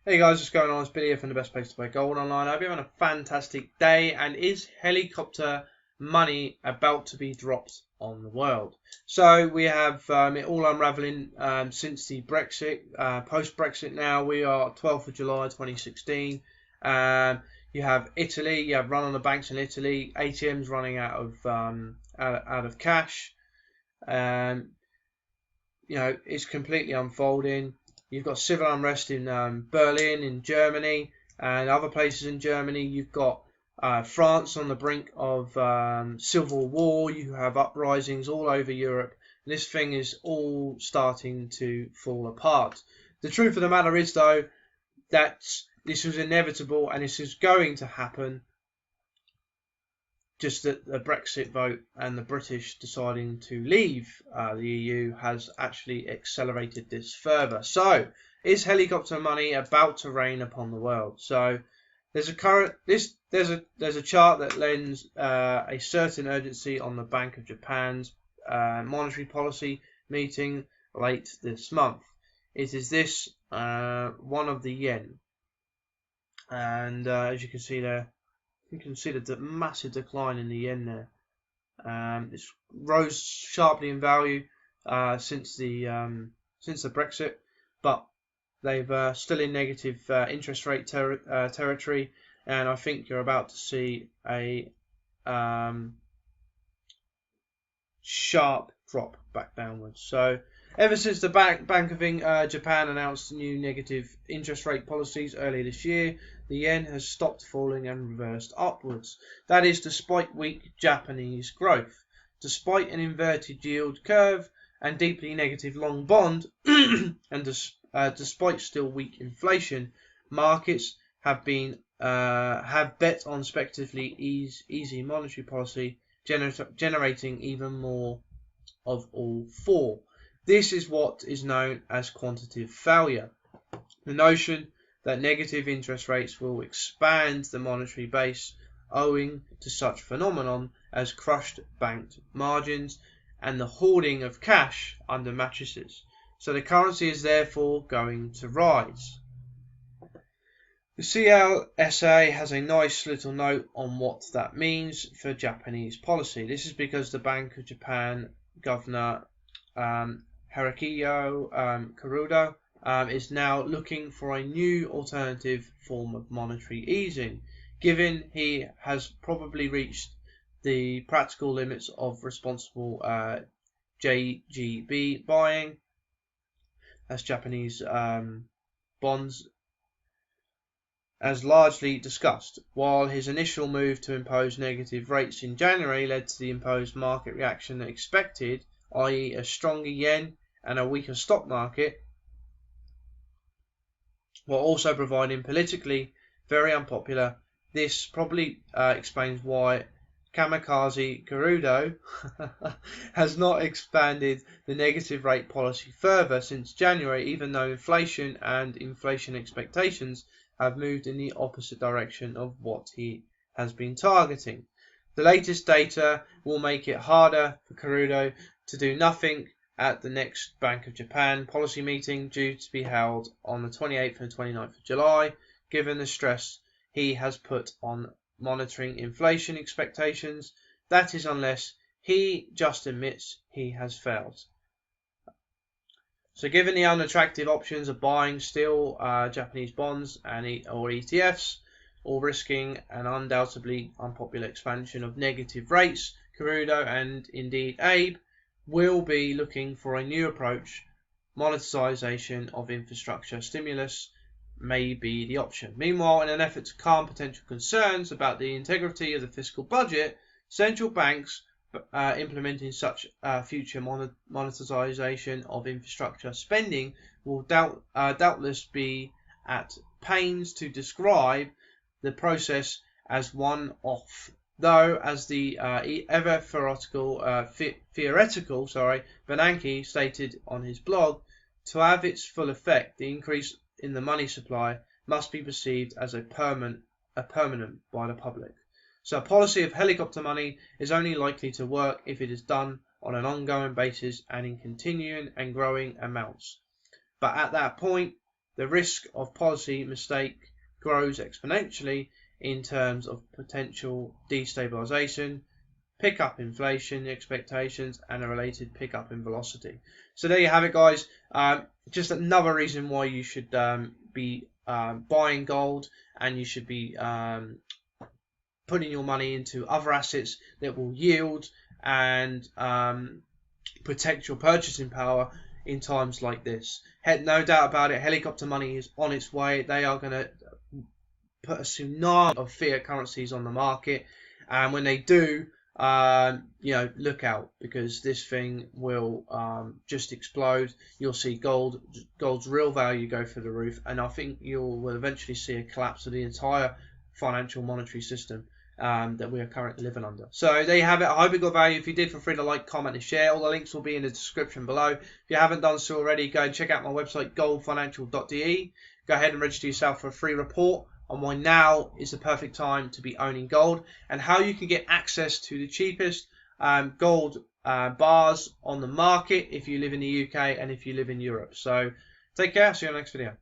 Hey guys, what's going on? It's Billy here from the best place to play gold online. I hope you're having a fantastic day. And is helicopter money about to be dropped on the world? So we have it all unraveling since the Brexit, post-Brexit now. We are 12th of July 2016. You have Italy, you have run on the banks in Italy, ATMs running out of cash. It's completely unfolding. You've got civil unrest in Berlin, in Germany, and other places in Germany. You've got France on the brink of civil war. You have uprisings all over Europe. This thing is all starting to fall apart. The truth of the matter is, though, that this was inevitable and this is going to happen. Just that the Brexit vote and the British deciding to leave the EU has actually accelerated this further. So, is helicopter money about to rain upon the world? So, there's a chart that lends a certain urgency on the Bank of Japan's monetary policy meeting late this month. It is this one of the yen, and as you can see there, you can see the massive decline in the yen there. It's rose sharply in value since the Brexit, but they've still in negative interest rate territory, and I think you're about to see a sharp drop back downwards. So ever since the Bank of Japan announced new negative interest rate policies earlier this year, the yen has stopped falling and reversed upwards. That is despite weak Japanese growth, despite an inverted yield curve and deeply negative long bond, and despite still weak inflation. Markets have bet on speculatively easy monetary policy, generating even more of all four. This is what is known as quantitative failure. The notion that negative interest rates will expand the monetary base owing to such phenomenon as crushed banked margins and the hoarding of cash under mattresses. So the currency is therefore going to rise. The CLSA has a nice little note on what that means for Japanese policy. This is because the Bank of Japan Governor Haruhiko Kuroda is now looking for a new alternative form of monetary easing, given he has probably reached the practical limits of responsible JGB buying. That's Japanese bonds, as largely discussed. While his initial move to impose negative rates in January led to the imposed market reaction that expected, i.e. a stronger yen and a weaker stock market, while also providing politically very unpopular. This probably explains why Kamikaze Kuroda has not expanded the negative rate policy further since January, even though inflation and inflation expectations have moved in the opposite direction of what he has been targeting. The latest data will make it harder for Kuroda to do nothing at the next Bank of Japan policy meeting due to be held on the 28th and 29th of July, given the stress he has put on monitoring inflation expectations. That is, unless he just admits he has failed. So given the unattractive options of buying still Japanese bonds or ETFs, or risking an undoubtedly unpopular expansion of negative rates, Kuroda and indeed Abe will be looking for a new approach. Monetization of infrastructure stimulus may be the option. Meanwhile, in an effort to calm potential concerns about the integrity of the fiscal budget, central banks implementing such future monetization of infrastructure spending will doubtless be at pains to describe the process as one-off. Though, as the ever theoretical Bernanke stated on his blog, to have its full effect, the increase in the money supply must be perceived as a permanent by the public. So a policy of helicopter money is only likely to work if it is done on an ongoing basis and in continuing and growing amounts. But at that point, The risk of policy mistake grows exponentially in terms of potential destabilisation, pick up inflation expectations, and a related pickup in velocity. So there you have it, guys. Just another reason why you should be buying gold, and you should be putting your money into other assets that will yield and protect your purchasing power in times like this. No doubt about it, helicopter money is on its way. They are going to put a tsunami of fiat currencies on the market, and when they do, look out, because this thing will just explode. You'll see gold's real value go through the roof, and I think you will eventually see a collapse of the entire financial monetary system that we are currently living under. So there you have it. I hope it got value. If you did, feel free to like, comment, and share. All the links will be in the description below. If you haven't done so already, go and check out my website, goldfinancial.de. Go ahead and register yourself for a free report on why now is the perfect time to be owning gold, and how you can get access to the cheapest gold bars on the market if you live in the UK and if you live in Europe. So take care. See you in the next video.